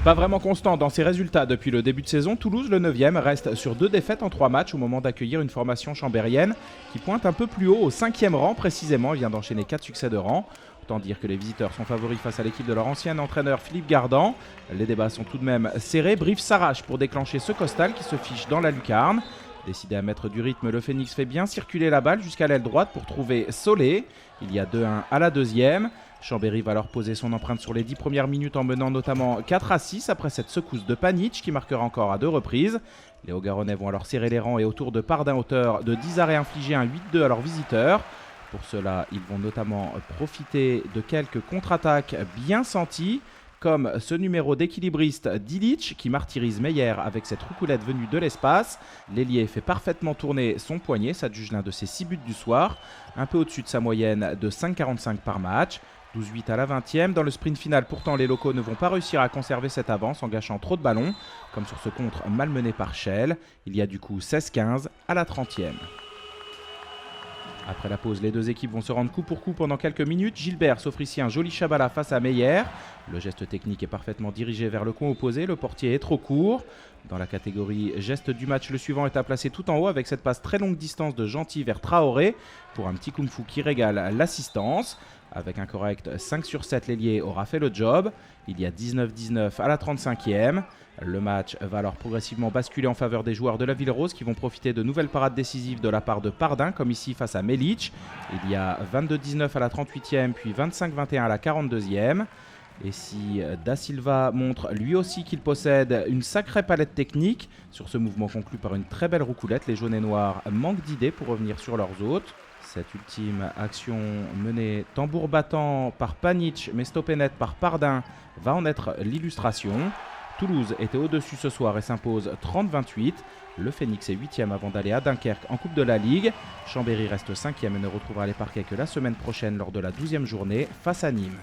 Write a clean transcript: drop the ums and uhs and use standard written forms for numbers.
Pas vraiment constant dans ses résultats depuis le début de saison, Toulouse, le 9e, reste sur 2 défaites en 3 matchs au moment d'accueillir une formation chambérienne qui pointe un peu plus haut au 5e rang précisément, et vient d'enchaîner 4 succès de rang. Autant dire que les visiteurs sont favoris face à l'équipe de leur ancien entraîneur Philippe Gardan. Les débats sont tout de même serrés, Brive s'arrache pour déclencher ce Costal qui se fiche dans la lucarne. Décidé à mettre du rythme, le Phoenix fait bien circuler la balle jusqu'à l'aile droite pour trouver Solé. Il y a 2-1 à la deuxième. Chambéry va alors poser son empreinte sur les 10 premières minutes en menant notamment 4-6 après cette secousse de Panic qui marquera encore à 2 reprises. Les Hauts-Garonnais vont alors serrer les rangs et au tour de Pardin, auteur de 10 arrêts, infliger un 8-2 à leurs visiteurs. Pour cela, ils vont notamment profiter de quelques contre-attaques bien senties, comme ce numéro d'équilibriste d'Ilic qui martyrise Meyer avec cette roucoulette venue de l'espace. L'ailier fait parfaitement tourner son poignet, s'adjuge l'un de ses 6 buts du soir, un peu au-dessus de sa moyenne de 5,45 par match. 12-8 à la 20e. Dans le sprint final, pourtant, les locaux ne vont pas réussir à conserver cette avance en gâchant trop de ballons, comme sur ce contre malmené par Schell. Il y a du coup 16-15 à la 30e. Après la pause, les deux équipes vont se rendre coup pour coup pendant quelques minutes. Gilbert s'offre ici un joli Chabala face à Meyer. Le geste technique est parfaitement dirigé vers le coin opposé. Le portier est trop court. Dans la catégorie geste du match, le suivant est à placer tout en haut avec cette passe très longue distance de Gentil vers Traoré pour un petit kung-fu qui régale l'assistance. Avec un correct 5 sur 7, l'ailier aura fait le job. Il y a 19-19 à la 35e. Le match va alors progressivement basculer en faveur des joueurs de la Ville Rose qui vont profiter de nouvelles parades décisives de la part de Pardin, comme ici face à Melic. Il y a 22-19 à la 38e, puis 25-21 à la 42e. Et si Da Silva montre lui aussi qu'il possède une sacrée palette technique, sur ce mouvement conclu par une très belle roucoulette, les jaunes et noirs manquent d'idées pour revenir sur leurs hôtes. Cette ultime action menée tambour battant par Panic mais stoppée net par Pardin va en être l'illustration. Toulouse était au-dessus ce soir et s'impose 30-28. Le Phoenix est 8e avant d'aller à Dunkerque en Coupe de la Ligue. Chambéry reste 5e et ne retrouvera les parquets que la semaine prochaine lors de la 12e journée face à Nîmes.